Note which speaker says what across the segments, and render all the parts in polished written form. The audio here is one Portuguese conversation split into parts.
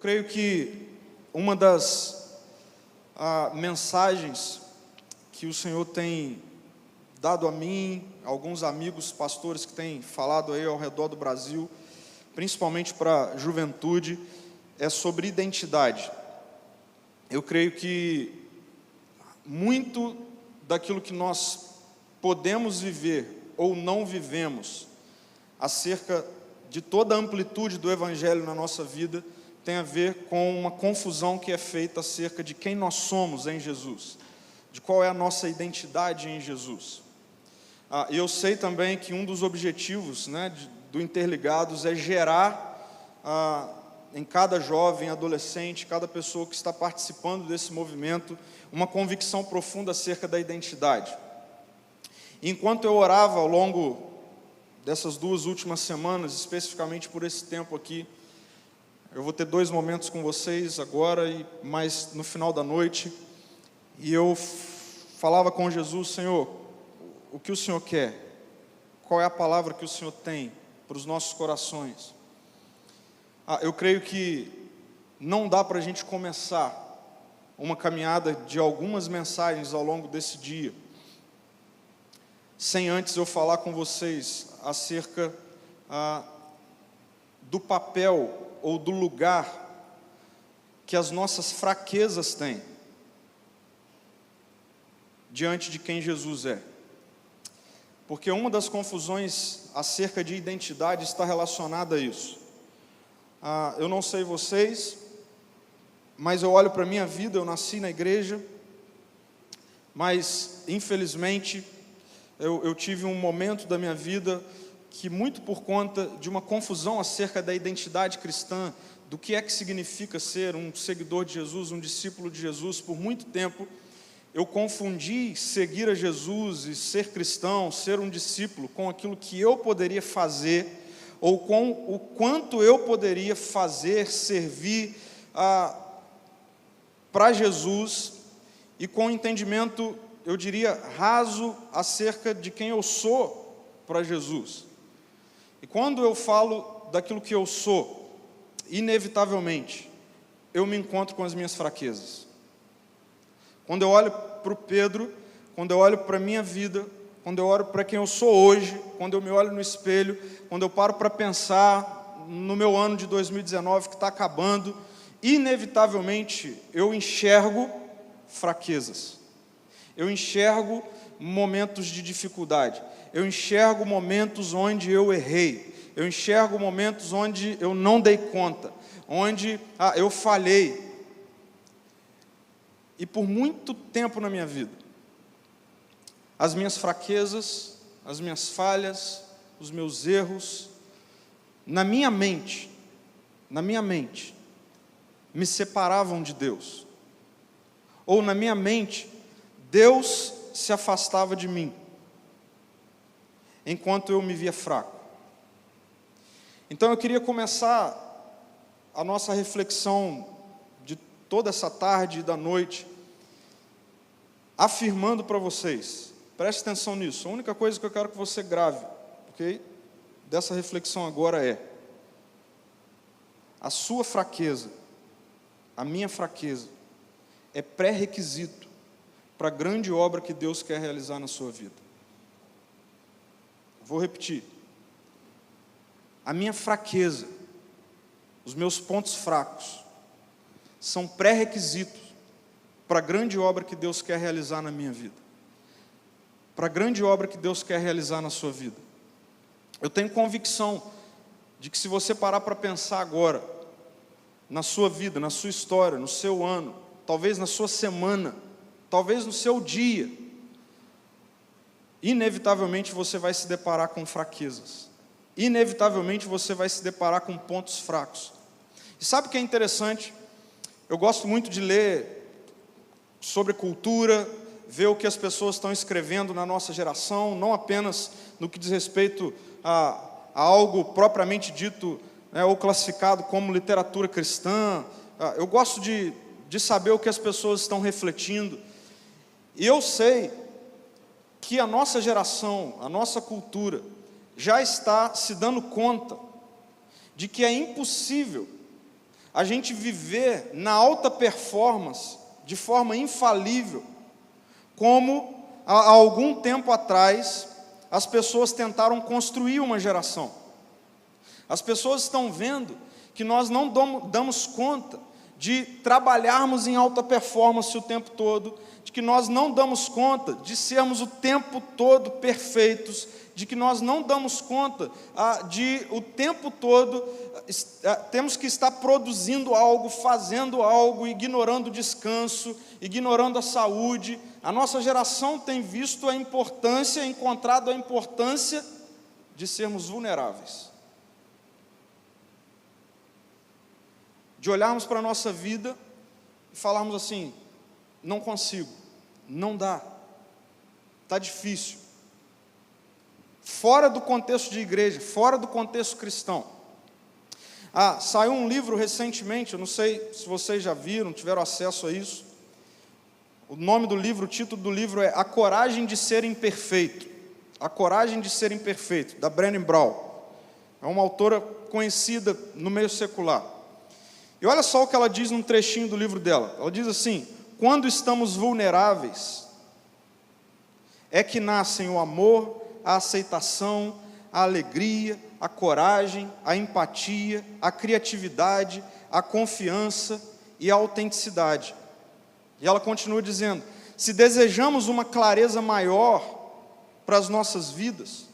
Speaker 1: creio que uma das mensagens que o Senhor tem dado a mim, alguns amigos pastores que têm falado aí ao redor do Brasil, principalmente para a juventude, é sobre identidade. Eu creio que muito daquilo que nós podemos viver ou não vivemos acerca de toda a amplitude do Evangelho na nossa vida tem a ver com uma confusão que é feita acerca de quem nós somos em Jesus, de qual é a nossa identidade em Jesus. E eu sei também que um dos objetivos, do Interligados é gerar em cada jovem, adolescente, cada pessoa que está participando desse movimento, uma convicção profunda acerca da identidade. Enquanto eu orava ao longo dessas 2 últimas semanas, especificamente por esse tempo aqui, eu vou ter 2 momentos com vocês agora e mais no final da noite, e eu falava com Jesus: Senhor, o que o Senhor quer? Qual é a palavra que o Senhor tem para os nossos corações? Eu creio que não dá para a gente começar uma caminhada de algumas mensagens ao longo desse dia sem antes eu falar com vocês acerca do papel ou do lugar que as nossas fraquezas têm diante de quem Jesus é. Porque uma das confusões acerca de identidade está relacionada a isso. Eu não sei vocês, mas eu olho para a minha vida, eu nasci na igreja, mas infelizmente eu tive um momento da minha vida que, muito por conta de uma confusão acerca da identidade cristã, do que é que significa ser um seguidor de Jesus, um discípulo de Jesus, por muito tempo eu confundi seguir a Jesus e ser cristão, ser um discípulo, com aquilo que eu poderia fazer, ou com o quanto eu poderia fazer, servir para Jesus, e com um entendimento, eu diria, raso acerca de quem eu sou para Jesus. E quando eu falo daquilo que eu sou, inevitavelmente, eu me encontro com as minhas fraquezas. Quando eu olho para o Pedro, quando eu olho para a minha vida, quando eu olho para quem eu sou hoje, quando eu me olho no espelho, quando eu paro para pensar no meu ano de 2019 que está acabando, inevitavelmente eu enxergo fraquezas. Eu enxergo momentos de dificuldade. Eu enxergo momentos onde eu errei. Eu enxergo momentos onde eu não dei conta, onde eu falhei. E por muito tempo na minha vida, as minhas fraquezas, as minhas falhas, os meus erros, na minha mente, me separavam de Deus. Ou na minha mente, Deus se afastava de mim, enquanto eu me via fraco. Então eu queria começar a nossa reflexão de toda essa tarde e da noite, afirmando para vocês, preste atenção nisso, a única coisa que eu quero que você grave, ok? Dessa reflexão agora é: a sua fraqueza, a minha fraqueza, é pré-requisito para a grande obra que Deus quer realizar na sua vida. Vou repetir. A minha fraqueza, os meus pontos fracos, são pré-requisitos para a grande obra que Deus quer realizar na minha vida, para a grande obra que Deus quer realizar na sua vida. Eu tenho convicção de que se você parar para pensar agora, na sua vida, na sua história, no seu ano, talvez na sua semana, talvez no seu dia, inevitavelmente você vai se deparar com fraquezas, inevitavelmente você vai se deparar com pontos fracos. E sabe o que é interessante? Eu gosto muito de ler sobre cultura, ver o que as pessoas estão escrevendo na nossa geração, não apenas no que diz respeito a algo propriamente dito, ou classificado como literatura cristã. Eu gosto de saber o que as pessoas estão refletindo. E eu sei que a nossa geração, a nossa cultura, já está se dando conta de que é impossível a gente viver na alta performance, de forma infalível, como há algum tempo atrás as pessoas tentaram construir uma geração. As pessoas estão vendo que nós não damos conta de trabalharmos em alta performance o tempo todo, de que nós não damos conta de sermos o tempo todo perfeitos, de que nós não damos conta de o tempo todo temos que estar produzindo algo, fazendo algo, ignorando o descanso, ignorando a saúde. A nossa geração tem visto a importância, encontrado a importância de sermos vulneráveis, de olharmos para a nossa vida e falarmos assim: não consigo, não dá, está difícil. Fora do contexto de igreja, fora do contexto cristão. Saiu um livro recentemente, eu não sei se vocês já viram, tiveram acesso a isso. O nome do livro, o título do livro é A Coragem de Ser Imperfeito. A Coragem de Ser Imperfeito, da Brené Brown. É uma autora conhecida no meio secular. E olha só o que ela diz num trechinho do livro dela. Ela diz assim: quando estamos vulneráveis, é que nascem o amor, a aceitação, a alegria, a coragem, a empatia, a criatividade, a confiança e a autenticidade. E ela continua dizendo: se desejamos uma clareza maior para as nossas vidas,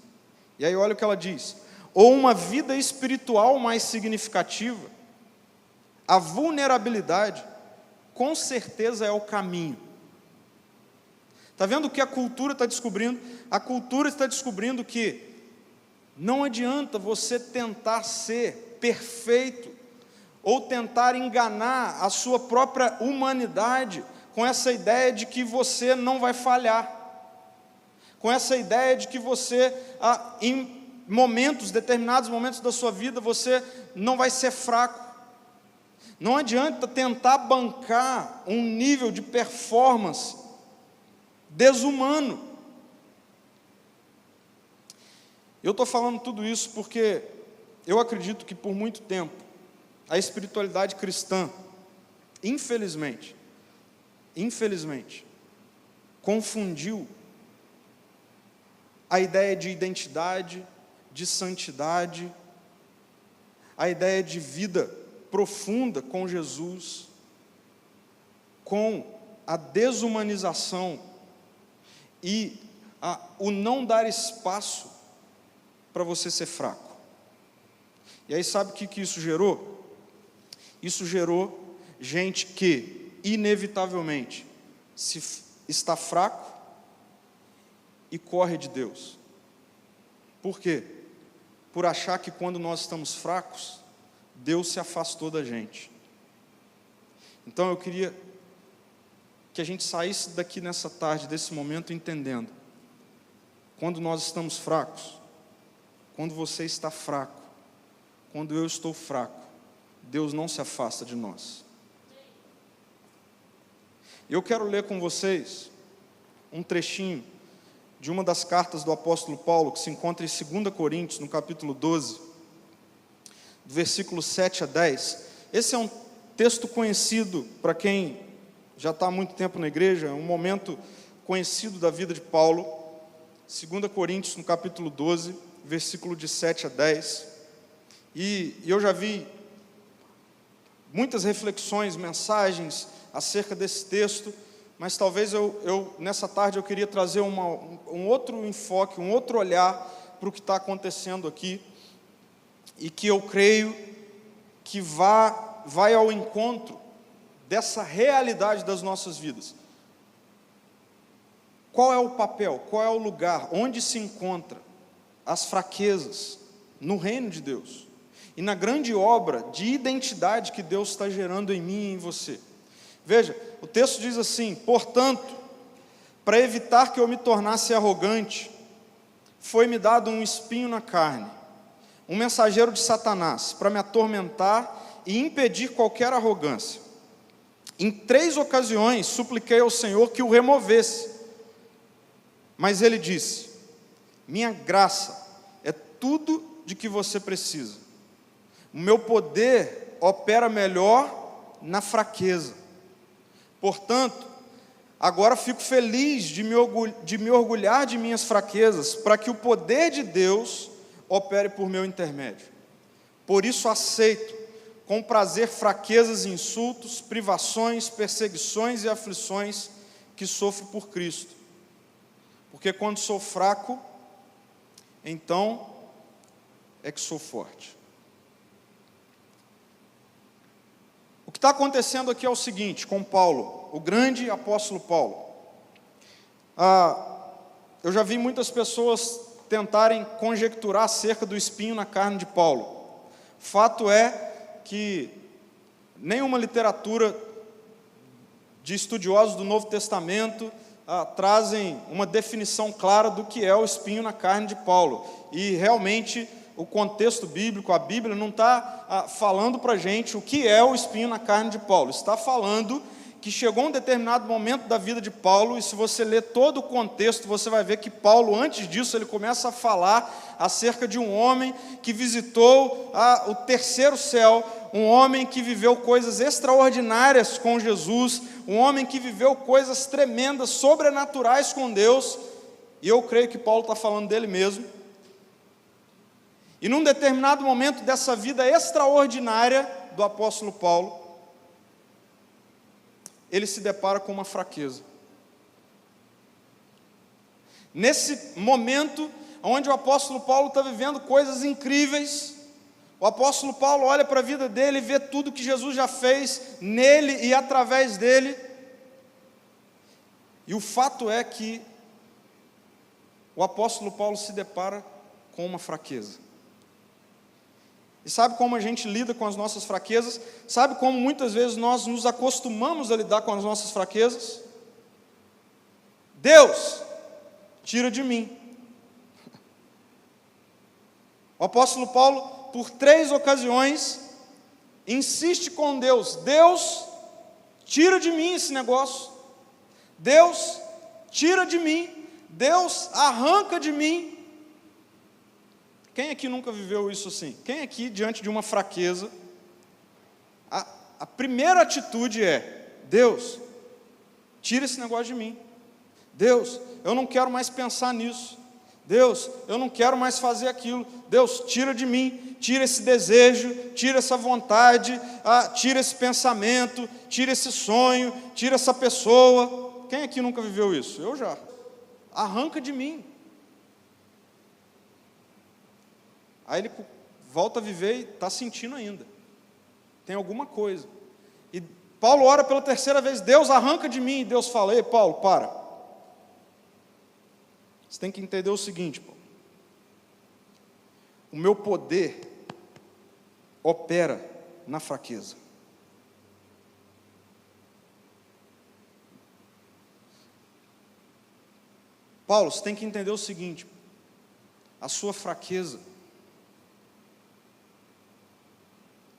Speaker 1: e aí olha o que ela diz, ou uma vida espiritual mais significativa, a vulnerabilidade com certeza é o caminho. Está vendo o que a cultura está descobrindo? A cultura está descobrindo que não adianta você tentar ser perfeito ou tentar enganar a sua própria humanidade com essa ideia de que você não vai falhar, com essa ideia de que você, em determinados momentos da sua vida, você não vai ser fraco. Não adianta tentar bancar um nível de performance desumano. Eu estou falando tudo isso porque eu acredito que por muito tempo a espiritualidade cristã, infelizmente, confundiu a ideia de identidade, de santidade, a ideia de vida profunda com Jesus, com a desumanização e o não dar espaço para você ser fraco. E aí sabe o que isso gerou? Isso gerou gente que, inevitavelmente, está fraco e corre de Deus. Por quê? Por achar que quando nós estamos fracos, Deus se afastou da gente. Então eu queria que a gente saísse daqui nessa tarde, desse momento, entendendo: quando nós estamos fracos, quando você está fraco, quando eu estou fraco, Deus não se afasta de nós. Eu quero ler com vocês um trechinho de uma das cartas do apóstolo Paulo, que se encontra em 2 Coríntios, no capítulo 12, versículos 7 a 10. Esse é um texto conhecido para quem já está há muito tempo na igreja, é um momento conhecido da vida de Paulo. 2 Coríntios, no capítulo 12, versículo de 7 a 10. E eu já vi muitas reflexões, mensagens acerca desse texto, mas talvez nessa tarde eu queria trazer um outro enfoque, um outro olhar para o que está acontecendo aqui, e que eu creio que vai ao encontro dessa realidade das nossas vidas. Qual é o papel, qual é o lugar, onde se encontra as fraquezas no reino de Deus e na grande obra de identidade que Deus está gerando em mim e em você? Veja, o texto diz assim: portanto, para evitar que eu me tornasse arrogante, foi-me dado um espinho na carne, um mensageiro de Satanás, para me atormentar e impedir qualquer arrogância. Em 3 ocasiões supliquei ao Senhor que o removesse, mas Ele disse: minha graça é tudo de que você precisa. O meu poder opera melhor na fraqueza. Portanto, agora fico feliz de me orgulhar de minhas fraquezas, para que o poder de Deus opere por meu intermédio. Por isso aceito com prazer fraquezas e insultos, privações, perseguições e aflições que sofro por Cristo. Porque quando sou fraco, então é que sou forte. O que está acontecendo aqui é o seguinte, com Paulo, o grande apóstolo Paulo. Eu já vi muitas pessoas tentarem conjecturar acerca do espinho na carne de Paulo. Fato é que nenhuma literatura de estudiosos do Novo Testamento trazem uma definição clara do que é o espinho na carne de Paulo. E realmente o contexto bíblico, a Bíblia não está falando para a gente o que é o espinho na carne de Paulo. Está falando que chegou um determinado momento da vida de Paulo, e se você ler todo o contexto, você vai ver que Paulo, antes disso, ele começa a falar acerca de um homem que visitou o terceiro céu, um homem que viveu coisas extraordinárias com Jesus, um homem que viveu coisas tremendas, sobrenaturais com Deus, e eu creio que Paulo está falando dele mesmo. E num determinado momento dessa vida extraordinária do apóstolo Paulo, ele se depara com uma fraqueza. Nesse momento, onde o apóstolo Paulo está vivendo coisas incríveis, o apóstolo Paulo olha para a vida dele e vê tudo que Jesus já fez nele e através dele, e o fato é que o apóstolo Paulo se depara com uma fraqueza. E sabe como a gente lida com as nossas fraquezas? Sabe como muitas vezes nós nos acostumamos a lidar com as nossas fraquezas? Deus, tira de mim. O apóstolo Paulo, por 3 ocasiões, insiste com Deus: Deus, tira de mim esse negócio. Deus, tira de mim. Deus, arranca de mim. Quem aqui nunca viveu isso assim? Quem aqui, diante de uma fraqueza, a primeira atitude é: Deus, tira esse negócio de mim. Deus, eu não quero mais pensar nisso. Deus, eu não quero mais fazer aquilo. Deus, tira de mim, tira esse desejo, tira essa vontade, tira esse pensamento, tira esse sonho, tira essa pessoa. Quem aqui nunca viveu isso? Eu já. Arranca de mim. Aí ele volta a viver e está sentindo ainda. Tem alguma coisa. E Paulo ora pela terceira vez: Deus, arranca de mim. E Deus fala: ei, Paulo, para. Você tem que entender o seguinte, Paulo. O meu poder opera na fraqueza. Paulo, você tem que entender o seguinte: a sua fraqueza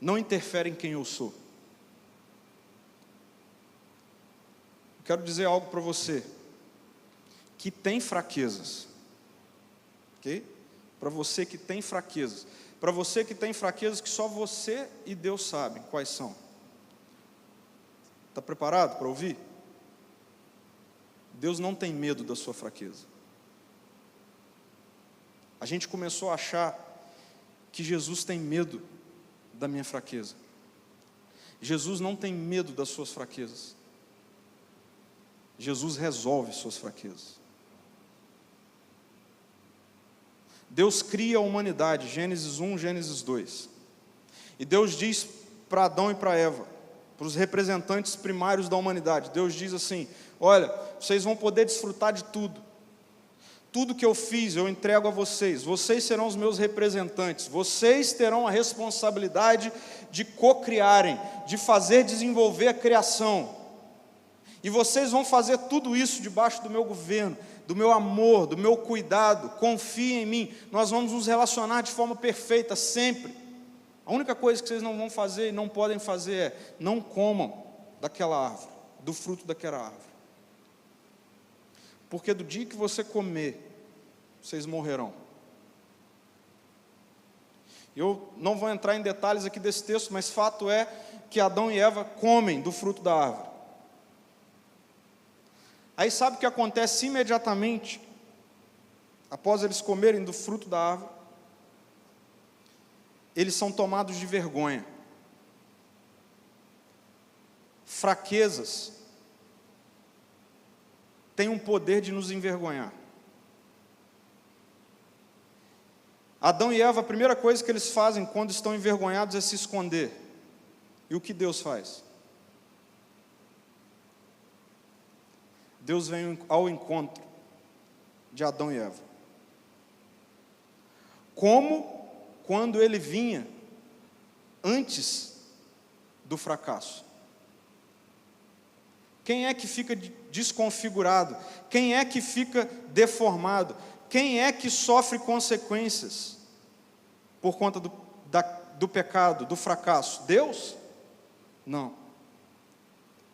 Speaker 1: não interfere em quem eu sou. Quero dizer algo para você que tem fraquezas, ok? Para você que tem fraquezas, para você que tem fraquezas que só você e Deus sabem quais são. Está preparado para ouvir? Deus não tem medo da sua fraqueza. A gente começou a achar que Jesus tem medo da minha fraqueza. Jesus não tem medo das suas fraquezas. Jesus resolve suas fraquezas. Deus cria a humanidade, Gênesis 1, Gênesis 2. E Deus diz para Adão e para Eva, para os representantes primários da humanidade, Deus diz assim: olha, vocês vão poder desfrutar de tudo. Tudo que eu fiz, eu entrego a vocês. Vocês serão os meus representantes. Vocês terão a responsabilidade de co-criarem, de fazer desenvolver a criação. E vocês vão fazer tudo isso debaixo do meu governo, do meu amor, do meu cuidado. Confiem em mim. Nós vamos nos relacionar de forma perfeita, sempre. A única coisa que vocês não vão fazer e não podem fazer é: não comam daquela árvore, do fruto daquela árvore. Porque do dia que você comer, vocês morrerão. Eu não vou entrar em detalhes aqui desse texto, mas fato é que Adão e Eva comem do fruto da árvore. Aí sabe o que acontece imediatamente, após eles comerem do fruto da árvore? Eles são tomados de vergonha. Fraquezas têm um poder de nos envergonhar. Adão e Eva, a primeira coisa que eles fazem quando estão envergonhados é se esconder. E o que Deus faz? Deus vem ao encontro de Adão e Eva. Como quando ele vinha antes do fracasso. Quem é que fica desconfigurado? Quem é que fica deformado? Quem é que sofre consequências por conta do pecado, do fracasso? Deus? Não.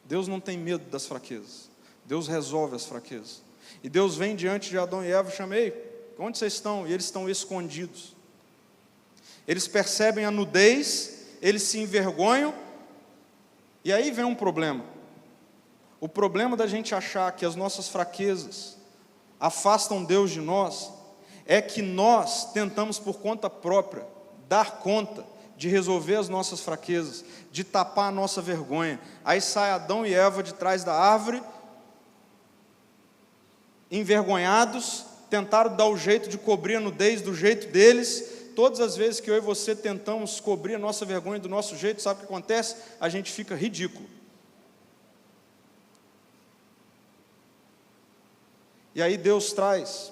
Speaker 1: Deus não tem medo das fraquezas. Deus resolve as fraquezas. E Deus vem diante de Adão e Eva e chama: ei, onde vocês estão? E eles estão escondidos. Eles percebem a nudez, eles se envergonham, e aí vem um problema. O problema da gente achar que as nossas fraquezas afastam Deus de nós, é que nós tentamos por conta própria dar conta de resolver as nossas fraquezas, de tapar a nossa vergonha. Aí sai Adão e Eva de trás da árvore, envergonhados, tentaram dar o jeito de cobrir a nudez do jeito deles. Todas as vezes que eu e você tentamos cobrir a nossa vergonha do nosso jeito, sabe o que acontece? A gente fica ridículo. E aí Deus traz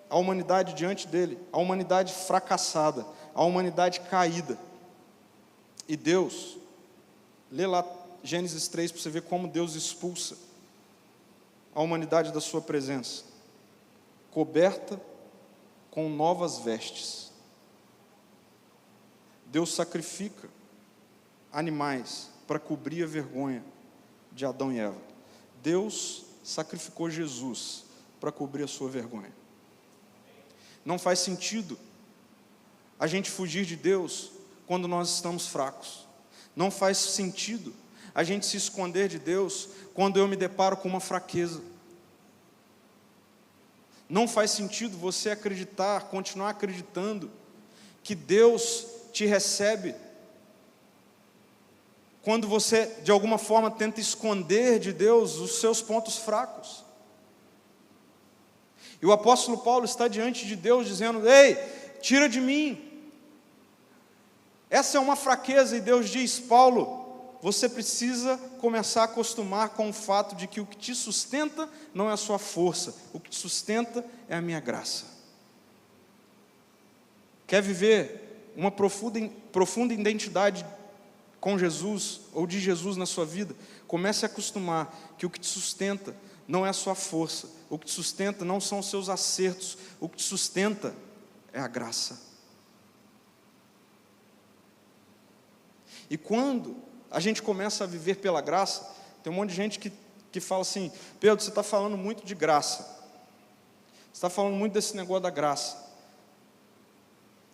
Speaker 1: a humanidade diante dele, a humanidade fracassada, a humanidade caída. E Deus, lê lá Gênesis 3 para você ver como Deus expulsa a humanidade da sua presença, coberta com novas vestes. Deus sacrifica animais para cobrir a vergonha de Adão e Eva. Deus sacrificou Jesus para cobrir a sua vergonha. Não faz sentido a gente fugir de Deus quando nós estamos fracos. Não faz sentido a gente se esconder de Deus quando eu me deparo com uma fraqueza. Não faz sentido você acreditar, continuar acreditando que Deus te recebe quando você, de alguma forma, tenta esconder de Deus os seus pontos fracos. E o apóstolo Paulo está diante de Deus dizendo: ei, tira de mim. Essa é uma fraqueza, e Deus diz: Paulo, você precisa começar a acostumar com o fato de que o que te sustenta não é a sua força, o que te sustenta é a minha graça. Quer viver uma profunda identidade com Jesus, ou de Jesus na sua vida? Comece a acostumar que o que te sustenta não é a sua força, o que te sustenta não são os seus acertos, o que te sustenta é a graça. E quando a gente começa a viver pela graça, tem um monte de gente que fala assim: Pedro, você está falando muito de graça, você está falando muito desse negócio da graça.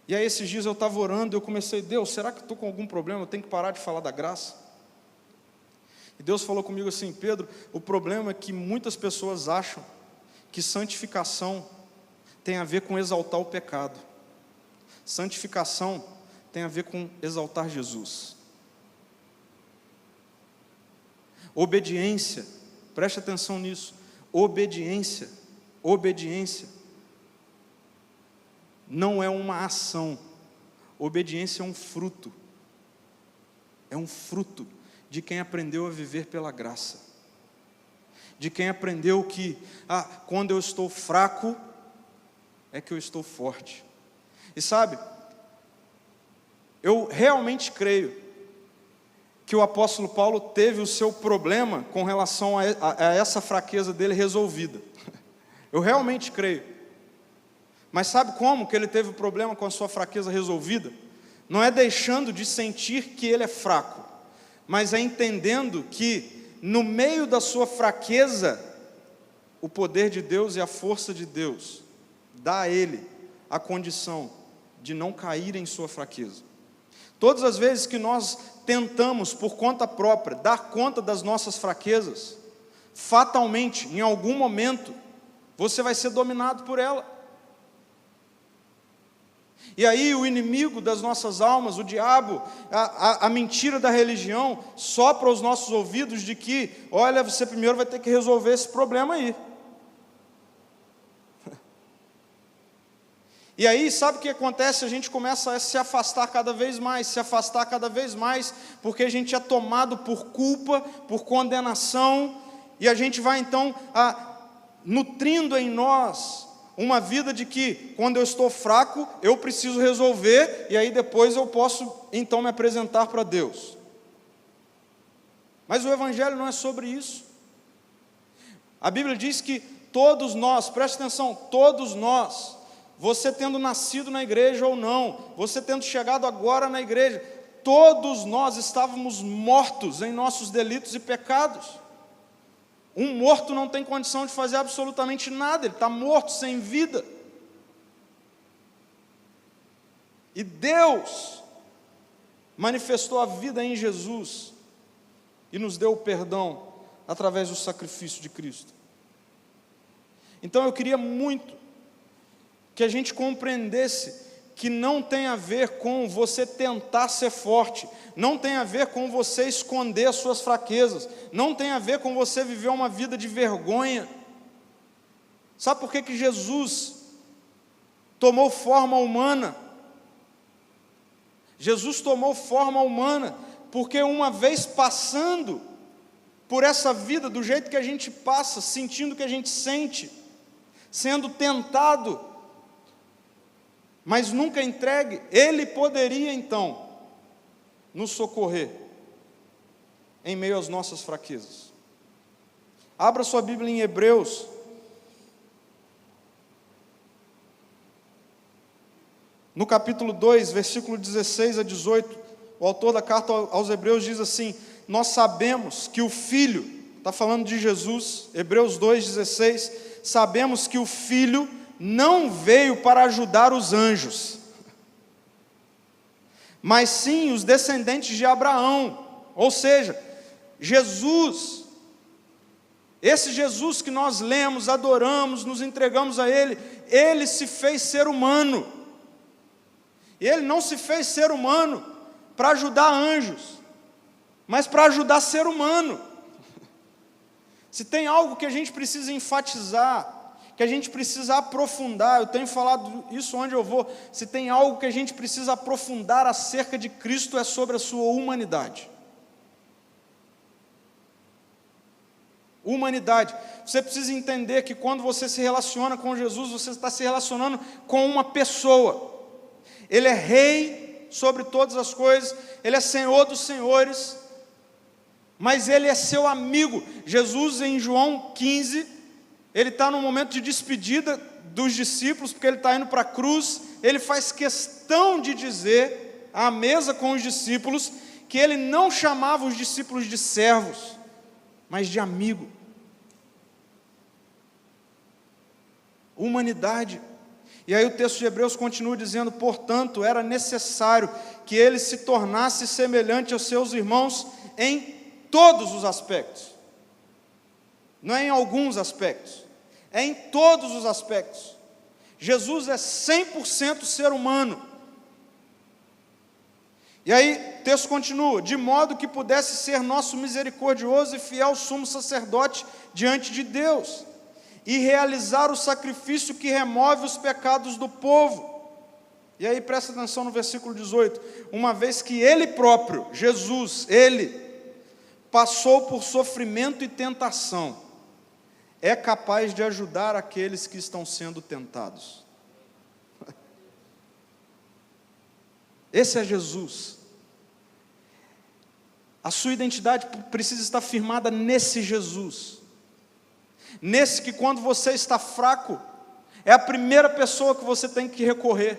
Speaker 1: E aí esses dias eu estava orando e eu comecei: Deus, será que estou com algum problema? Eu tenho que parar de falar da graça? E Deus falou comigo assim: Pedro, o problema é que muitas pessoas acham que santificação tem a ver com exaltar o pecado. Santificação tem a ver com exaltar Jesus. Obediência, preste atenção nisso, obediência não é uma ação, obediência é um fruto de quem aprendeu a viver pela graça, de quem aprendeu que, quando eu estou fraco, é que eu estou forte. E sabe, eu realmente creio que o apóstolo Paulo teve o seu problema com relação a essa fraqueza dele resolvida. Eu realmente creio. Mas sabe como que ele teve o problema com a sua fraqueza resolvida? Não é deixando de sentir que ele é fraco, mas é entendendo que no meio da sua fraqueza, o poder de Deus e a força de Deus dá a ele a condição de não cair em sua fraqueza. Todas as vezes que nós tentamos, por conta própria, dar conta das nossas fraquezas, fatalmente, em algum momento, você vai ser dominado por ela. E aí o inimigo das nossas almas, o diabo, a mentira da religião, sopra aos nossos ouvidos de que, olha, você primeiro vai ter que resolver esse problema aí. E aí, sabe o que acontece? A gente começa a se afastar cada vez mais, porque a gente é tomado por culpa, por condenação, e a gente vai então nutrindo em nós uma vida de que, quando eu estou fraco, eu preciso resolver, e aí depois eu posso então me apresentar para Deus. Mas o Evangelho não é sobre isso. A Bíblia diz que todos nós, preste atenção, todos nós, você tendo nascido na igreja ou não, você tendo chegado agora na igreja, todos nós estávamos mortos em nossos delitos e pecados. Um morto não tem condição de fazer absolutamente nada, ele está morto, sem vida. E Deus manifestou a vida em Jesus e nos deu o perdão através do sacrifício de Cristo. Então eu queria muito que a gente compreendesse que não tem a ver com você tentar ser forte, não tem a ver com você esconder as suas fraquezas, não tem a ver com você viver uma vida de vergonha. Sabe por que Jesus tomou forma humana? Jesus tomou forma humana porque uma vez passando por essa vida do jeito que a gente passa, sentindo o que a gente sente, sendo tentado, mas nunca entregue, Ele poderia então nos socorrer em meio às nossas fraquezas. Abra sua Bíblia em Hebreus, no capítulo 2, versículo 16 a 18, o autor da carta aos Hebreus diz assim: nós sabemos que o Filho, está falando de Jesus, Hebreus 2,16, sabemos que o Filho não veio para ajudar os anjos, mas sim os descendentes de Abraão, ou seja, Jesus, esse Jesus que nós lemos, adoramos, nos entregamos a Ele, Ele se fez ser humano, e Ele não se fez ser humano para ajudar anjos, mas para ajudar ser humano. Se tem algo que a gente precisa enfatizar, que a gente precisa aprofundar, eu tenho falado isso onde eu vou, se tem algo que a gente precisa aprofundar acerca de Cristo, é sobre a sua humanidade. Humanidade. Você precisa entender que quando você se relaciona com Jesus, você está se relacionando com uma pessoa. Ele é rei sobre todas as coisas, Ele é Senhor dos senhores, mas Ele é seu amigo. Jesus, em João 15, Ele está num momento de despedida dos discípulos, porque Ele está indo para a cruz. Ele faz questão de dizer, à mesa com os discípulos, que Ele não chamava os discípulos de servos, mas de amigo. Humanidade. E aí o texto de Hebreus continua dizendo: portanto, era necessário que Ele se tornasse semelhante aos seus irmãos em todos os aspectos. Não é em alguns aspectos, é em todos os aspectos. Jesus é 100% ser humano. E aí o texto continua: de modo que pudesse ser nosso misericordioso e fiel sumo sacerdote diante de Deus, e realizar o sacrifício que remove os pecados do povo. E aí presta atenção no versículo 18: uma vez que Ele próprio, Jesus, Ele, passou por sofrimento e tentação, é capaz de ajudar aqueles que estão sendo tentados. Esse é Jesus. A sua identidade precisa estar firmada nesse Jesus. Nesse que, quando você está fraco, é a primeira pessoa que você tem que recorrer.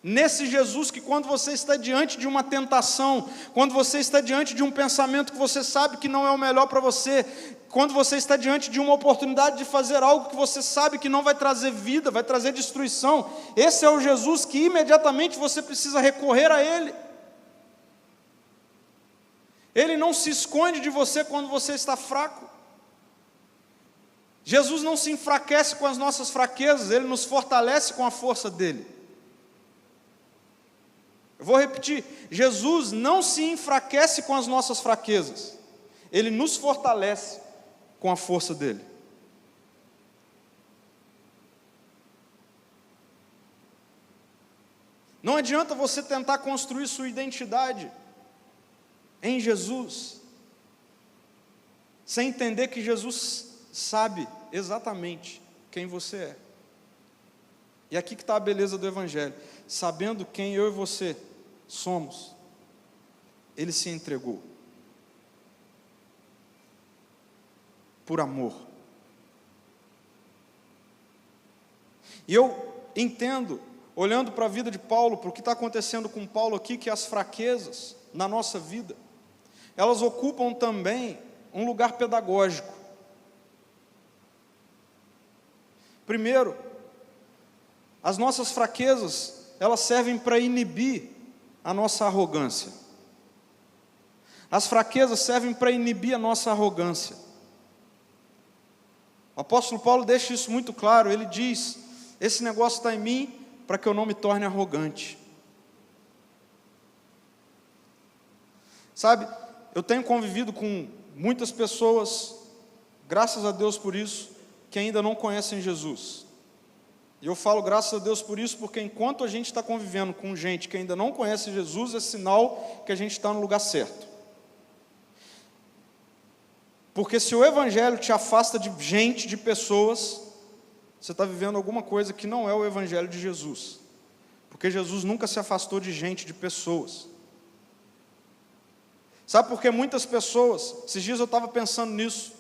Speaker 1: Nesse Jesus que, quando você está diante de uma tentação, quando você está diante de um pensamento que você sabe que não é o melhor para você, quando você está diante de uma oportunidade de fazer algo que você sabe que não vai trazer vida, vai trazer destruição, esse é o Jesus que imediatamente você precisa recorrer a Ele. Ele não se esconde de você quando você está fraco. Jesus não se enfraquece com as nossas fraquezas, Ele nos fortalece com a força dEle. Eu vou repetir, Jesus não se enfraquece com as nossas fraquezas, Ele nos fortalece com a força dEle. Não adianta você tentar construir sua identidade em Jesus, sem entender que Jesus sabe exatamente quem você é. E aqui que está a beleza do Evangelho. Sabendo quem eu e você somos, Ele se entregou. Por amor. E eu entendo, olhando para a vida de Paulo, para o que está acontecendo com Paulo aqui, que as fraquezas na nossa vida, elas ocupam também um lugar pedagógico. Primeiro, as nossas fraquezas, elas servem para inibir a nossa arrogância. As fraquezas servem para inibir a nossa arrogância. O apóstolo Paulo deixa isso muito claro, ele diz, esse negócio está em mim para que eu não me torne arrogante. Sabe, eu tenho convivido com muitas pessoas, graças a Deus por isso, que ainda não conhecem Jesus. E eu falo graças a Deus por isso, porque enquanto a gente está convivendo com gente que ainda não conhece Jesus, é sinal que a gente está no lugar certo. Porque se o Evangelho te afasta de gente, de pessoas, você está vivendo alguma coisa que não é o Evangelho de Jesus. Porque Jesus nunca se afastou de gente, de pessoas. Sabe por que muitas pessoas, esses dias eu estava pensando nisso,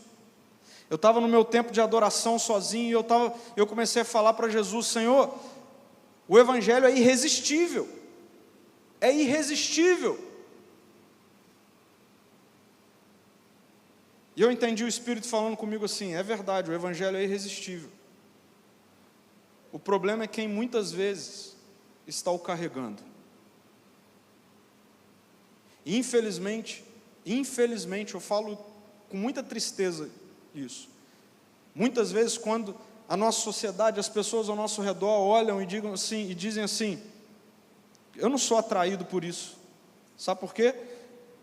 Speaker 1: eu estava no meu tempo de adoração sozinho, e eu comecei a falar para Jesus, Senhor, o Evangelho é irresistível, e eu entendi o Espírito falando comigo assim, é verdade, o Evangelho é irresistível, o problema é quem muitas vezes está o carregando. E infelizmente, eu falo com muita tristeza isso. Muitas vezes quando a nossa sociedade, as pessoas ao nosso redor olham e dizem assim, eu não sou atraído por isso. Sabe por quê?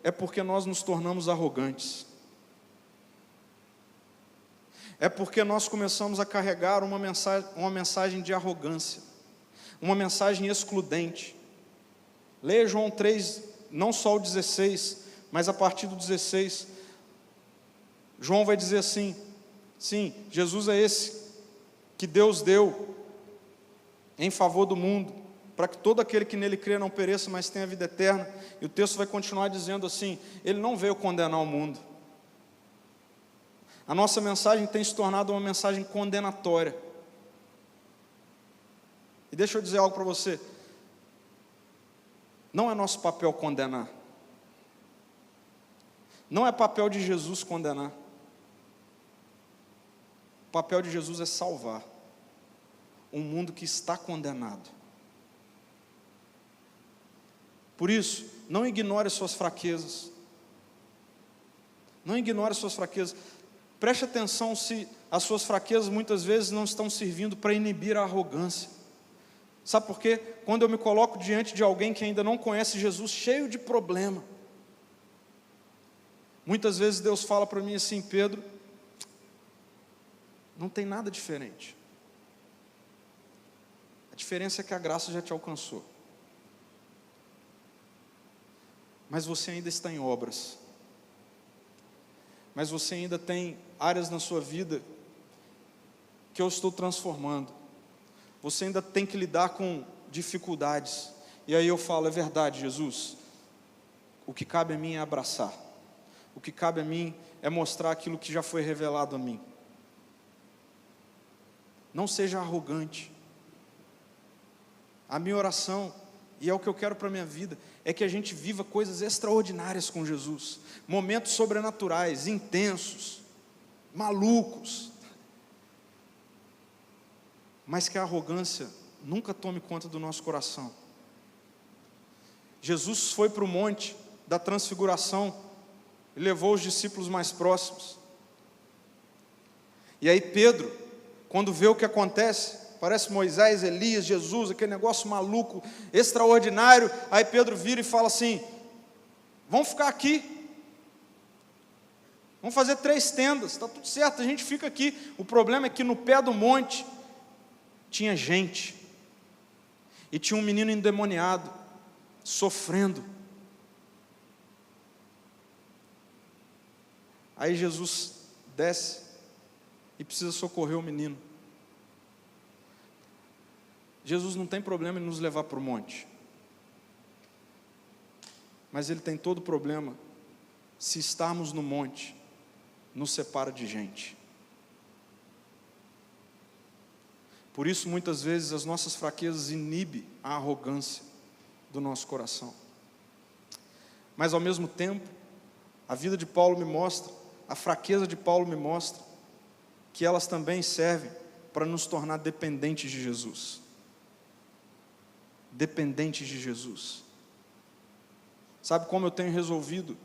Speaker 1: É porque nós nos tornamos arrogantes. É porque nós começamos a carregar uma mensagem de arrogância, uma mensagem excludente. Leia João 3, não só o 16, mas a partir do 16, João vai dizer assim, sim, Jesus é esse que Deus deu em favor do mundo, para que todo aquele que nele crê não pereça, mas tenha vida eterna. E o texto vai continuar dizendo assim, Ele não veio condenar o mundo. A nossa mensagem tem se tornado uma mensagem condenatória. E deixa eu dizer algo para você, não é nosso papel condenar. Não é papel de Jesus condenar. O papel de Jesus é salvar um mundo que está condenado. Por isso, não ignore as suas fraquezas. Não ignore as suas fraquezas. Preste atenção se as suas fraquezas muitas vezes não estão servindo para inibir a arrogância. Sabe por quê? Quando eu me coloco diante de alguém que ainda não conhece Jesus, cheio de problema, muitas vezes Deus fala para mim assim, Pedro, não tem nada diferente. A diferença é que a graça já te alcançou. Mas você ainda está em obras. Mas você ainda tem áreas na sua vida que eu estou transformando. Você ainda tem que lidar com dificuldades. E aí eu falo, é verdade, Jesus. O que cabe a mim é abraçar. O que cabe a mim é mostrar aquilo que já foi revelado a mim. Não seja arrogante. A minha oração e é o que eu quero para a minha vida, é que a gente viva coisas extraordinárias com Jesus, momentos sobrenaturais, intensos, malucos, mas que a arrogância nunca tome conta do nosso coração. Jesus foi para o monte da transfiguração e levou os discípulos mais próximos. E aí Pedro, quando vê o que acontece, parece Moisés, Elias, Jesus, aquele negócio maluco, extraordinário, aí Pedro vira e fala assim: vamos ficar aqui, vamos fazer 3 tendas, está tudo certo, a gente fica aqui. O problema é que no pé do monte tinha gente, e tinha um menino endemoniado, sofrendo. Aí Jesus desce e precisa socorrer o menino. Jesus não tem problema em nos levar para o monte, mas Ele tem todo problema se estarmos no monte, nos separa de gente. Por isso, muitas vezes, as nossas fraquezas inibem a arrogância do nosso coração. Mas, ao mesmo tempo, a vida de Paulo me mostra, a fraqueza de Paulo me mostra, que elas também servem para nos tornar dependentes de Jesus. Dependentes de Jesus. Sabe como eu tenho resolvido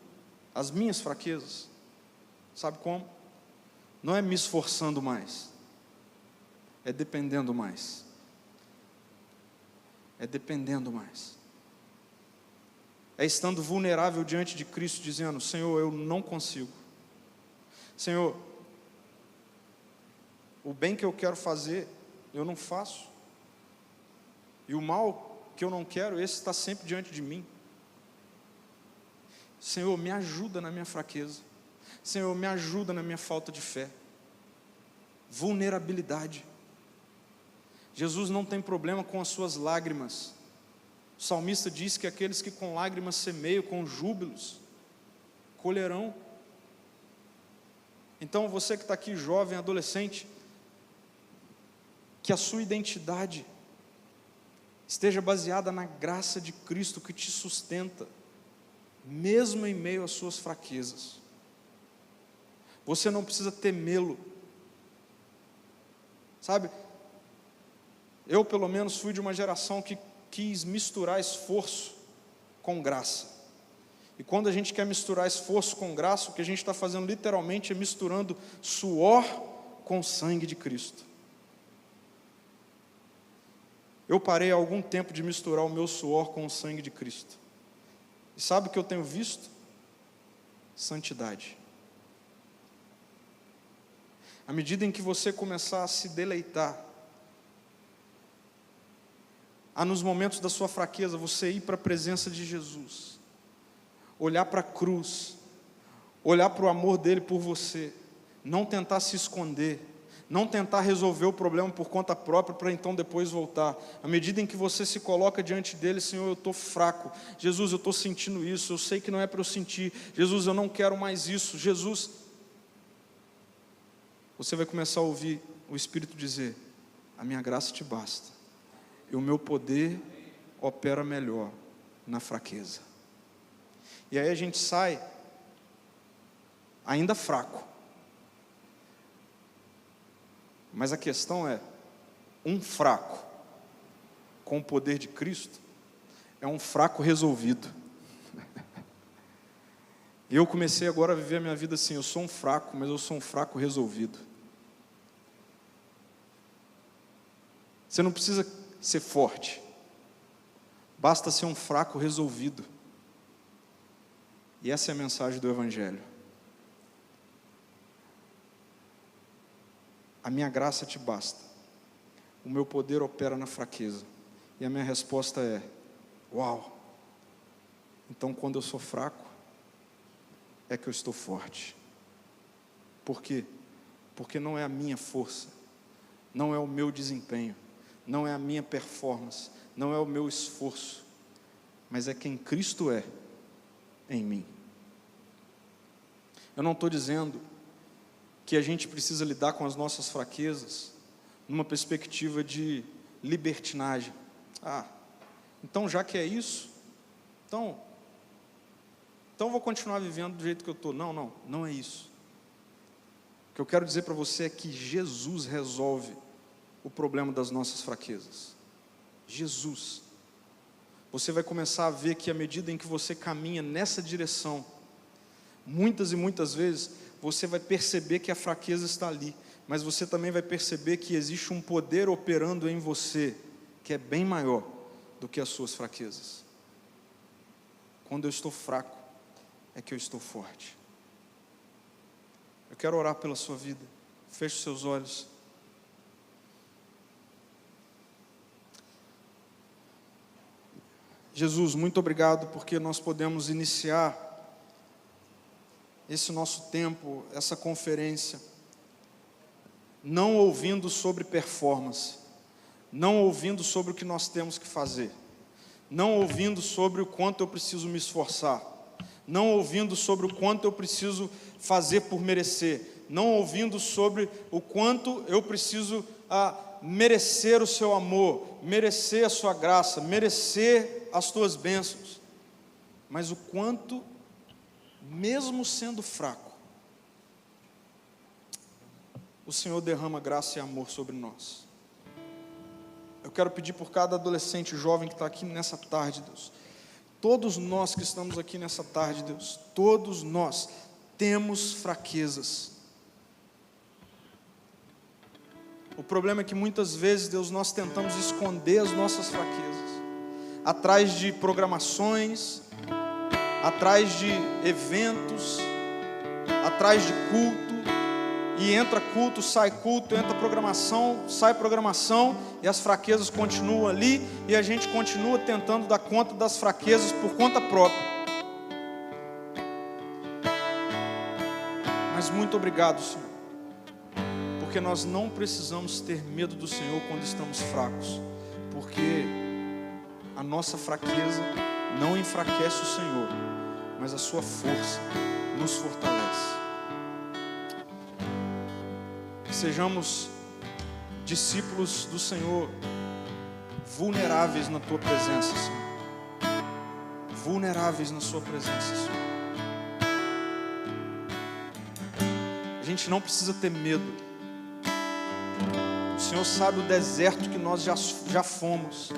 Speaker 1: as minhas fraquezas? Sabe como? Não é me esforçando mais, é dependendo mais. É dependendo mais. É estando vulnerável diante de Cristo, dizendo: Senhor, eu não consigo. Senhor, o bem que eu quero fazer, eu não faço. E o mal que eu não quero, esse está sempre diante de mim. Senhor, me ajuda na minha fraqueza. Senhor, me ajuda na minha falta de fé. Vulnerabilidade. Jesus não tem problema com as suas lágrimas. O salmista diz que aqueles que com lágrimas semeiam, com júbilos, colherão. Então, você que está aqui, jovem, adolescente, que a sua identidade esteja baseada na graça de Cristo que te sustenta, mesmo em meio às suas fraquezas. Você não precisa temê-lo. Sabe, eu pelo menos fui de uma geração que quis misturar esforço com graça. E quando a gente quer misturar esforço com graça, o que a gente está fazendo literalmente é misturando suor com o sangue de Cristo. Eu parei há algum tempo de misturar o meu suor com o sangue de Cristo. E sabe o que eu tenho visto? Santidade. À medida em que você começar a se deleitar, a nos momentos da sua fraqueza, você ir para a presença de Jesus, olhar para a cruz, olhar para o amor dele por você, não tentar se esconder, não tentar resolver o problema por conta própria para então depois voltar. À medida em que você se coloca diante dele: Senhor, eu estou fraco. Jesus, eu estou sentindo isso, eu sei que não é para eu sentir. Jesus, eu não quero mais isso. Jesus, você vai começar a ouvir o Espírito dizer: a minha graça te basta, e o meu poder opera melhor na fraqueza. E aí a gente sai ainda fraco. Mas a questão é, um fraco com o poder de Cristo é um fraco resolvido. Eu comecei agora a viver a minha vida assim: eu sou um fraco, mas eu sou um fraco resolvido. Você não precisa ser forte, basta ser um fraco resolvido. E essa é a mensagem do Evangelho. A minha graça te basta, o meu poder opera na fraqueza. E a minha resposta é: uau! Então, quando eu sou fraco, é que eu estou forte. Por quê? Porque não é a minha força, não é o meu desempenho, não é a minha performance, não é o meu esforço, mas é quem Cristo é em mim. Eu não estou dizendo que a gente precisa lidar com as nossas fraquezas numa perspectiva de libertinagem. Então, já que é isso, então eu vou continuar vivendo do jeito que eu estou. Não é isso. O que eu quero dizer para você é que Jesus resolve o problema das nossas fraquezas. Jesus. Você vai começar a ver que à medida em que você caminha nessa direção, muitas e muitas vezes, você vai perceber que a fraqueza está ali, mas você também vai perceber que existe um poder operando em você, que é bem maior do que as suas fraquezas. Quando eu estou fraco, é que eu estou forte. Eu quero orar pela sua vida. Feche os seus olhos. Jesus, muito obrigado porque nós podemos iniciar esse nosso tempo, essa conferência, não ouvindo sobre performance, não ouvindo sobre o que nós temos que fazer, não ouvindo sobre o quanto eu preciso me esforçar, não ouvindo sobre o quanto eu preciso fazer por merecer, não ouvindo sobre o quanto eu preciso merecer o seu amor, merecer a sua graça, merecer as tuas bênçãos, mas o quanto, mesmo sendo fraco, o Senhor derrama graça e amor sobre nós. Eu quero pedir por cada adolescente e jovem que está aqui nessa tarde, Deus, todos nós que estamos aqui nessa tarde, Deus, todos nós temos fraquezas. O problema é que muitas vezes, Deus, nós tentamos esconder as nossas fraquezas atrás de programações, atrás de eventos, atrás de culto, e entra culto, sai culto, entra programação, sai programação, e as fraquezas continuam ali, e a gente continua tentando dar conta das fraquezas por conta própria. Mas muito obrigado, Senhor, porque nós não precisamos ter medo do Senhor quando estamos fracos, porque a nossa fraqueza não enfraquece o Senhor, mas a sua força nos fortalece. Que sejamos discípulos do Senhor, vulneráveis na tua presença, Senhor. Vulneráveis na sua presença, Senhor. A gente não precisa ter medo. O Senhor sabe o deserto que nós já fomos.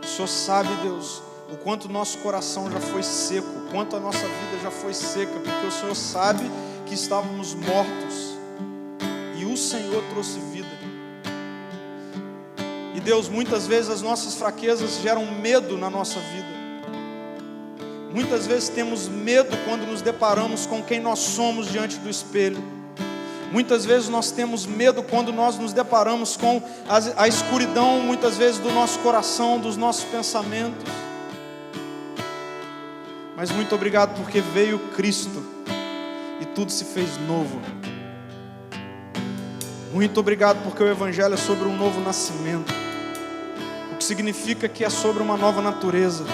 Speaker 1: O Senhor sabe, Deus, o quanto o nosso coração já foi seco, o quanto a nossa vida já foi seca, porque o Senhor sabe que estávamos mortos e o Senhor trouxe vida. E Deus, muitas vezes as nossas fraquezas geram medo na nossa vida. Muitas vezes temos medo quando nos deparamos com quem nós somos diante do espelho. Muitas vezes nós temos medo quando nós nos deparamos com a escuridão, muitas vezes do nosso coração, dos nossos pensamentos. Mas muito obrigado porque veio Cristo e tudo se fez novo. Muito obrigado porque o Evangelho é sobre um novo nascimento, o que significa que é sobre uma nova natureza.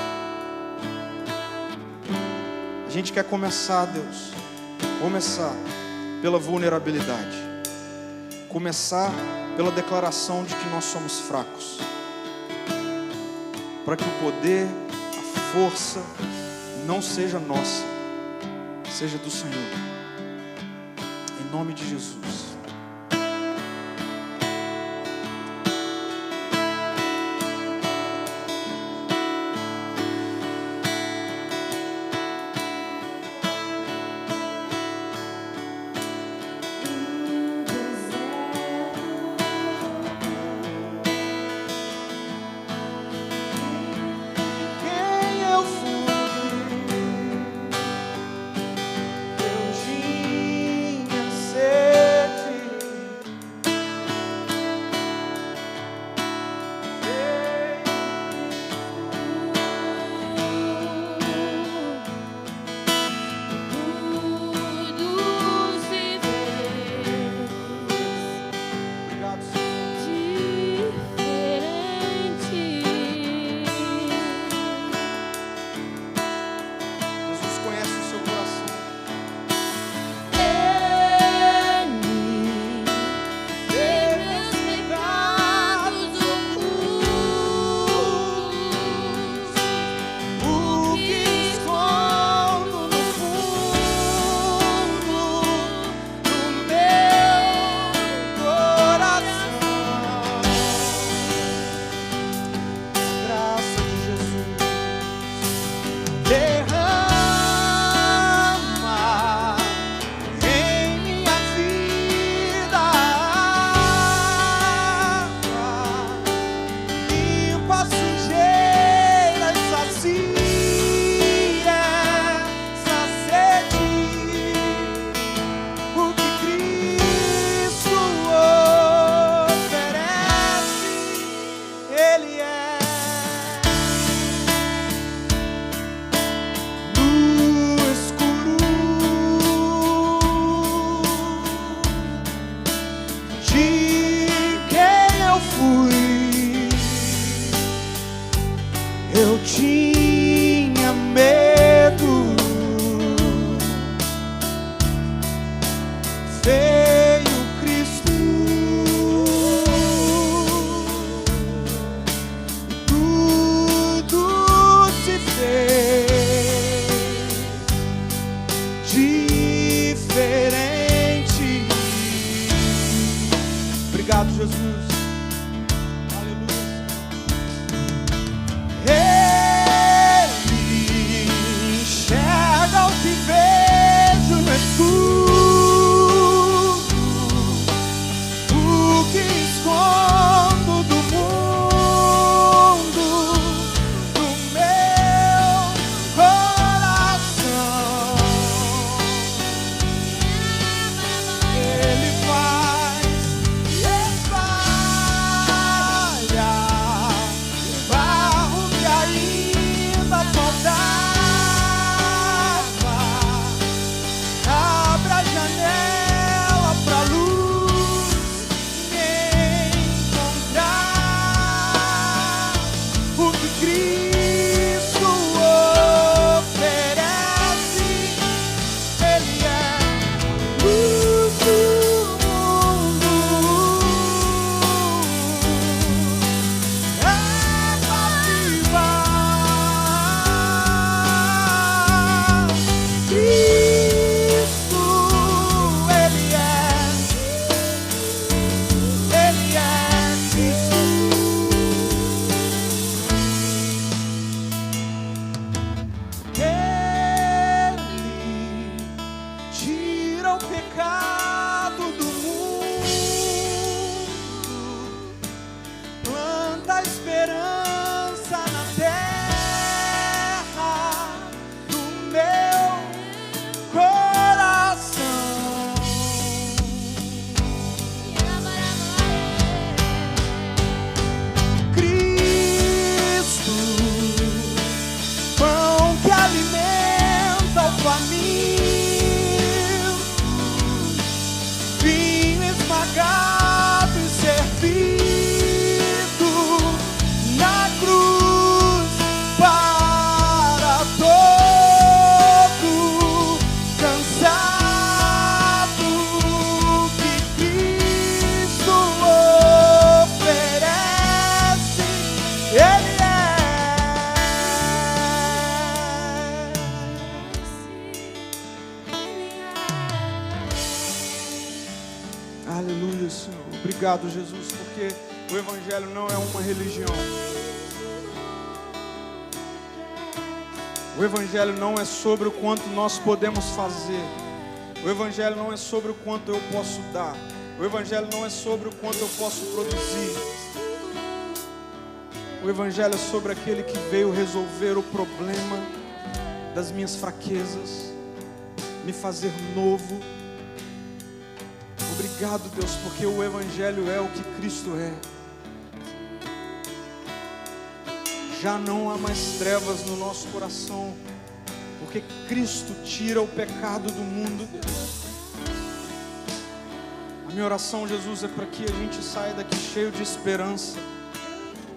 Speaker 1: A gente quer começar, Deus, pela vulnerabilidade, começar pela declaração de que nós somos fracos, para que o poder, a força não seja nossa, seja do Senhor, em nome de Jesus.
Speaker 2: Eu tinha sede.
Speaker 1: tira o pecado do mundo, planta a esperança na terra do meu coração. Cristo, pão que alimenta o faminto, vinho esmagado e servido na cruz para todo cansado, que Cristo oferece. Ele é. Aleluia, Senhor. Obrigado, Jesus, porque o Evangelho não é uma religião. O Evangelho não é sobre o quanto nós podemos fazer. O Evangelho não é sobre o quanto eu posso dar. O Evangelho não é sobre o quanto eu posso produzir. O Evangelho é sobre aquele que veio resolver o problema das minhas fraquezas, me fazer novo. Obrigado, Deus, porque o Evangelho é o que Cristo é. Já não há mais trevas no nosso coração, porque Cristo tira o pecado do mundo. A minha oração, Jesus, é para que a gente saia daqui cheio de esperança.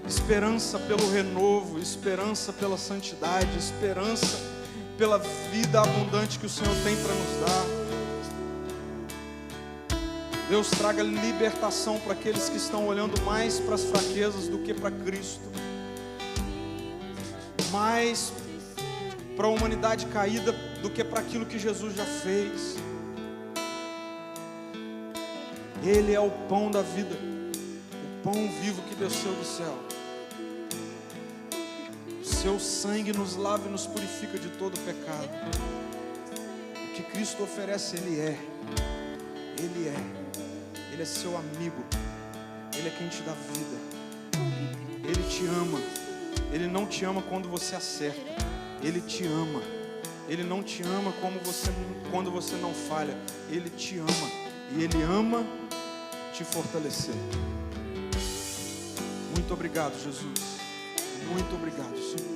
Speaker 1: Esperança pelo renovo, esperança pela santidade, esperança pela vida abundante que o Senhor tem para nos dar. Deus, traga libertação para aqueles que estão olhando mais para as fraquezas do que para Cristo, mais para a humanidade caída do que para aquilo que Jesus já fez. Ele é o pão da vida, o pão vivo que desceu do céu. Seu sangue nos lava e nos purifica de todo pecado. O que Cristo oferece, Ele é. Ele é. Ele é seu amigo. Ele é quem te dá vida. Ele te ama. Ele não te ama quando você acerta. Ele te ama. Ele não te ama quando você não falha. Ele te ama. E Ele ama te fortalecer. Muito obrigado, Jesus. Muito obrigado, Senhor.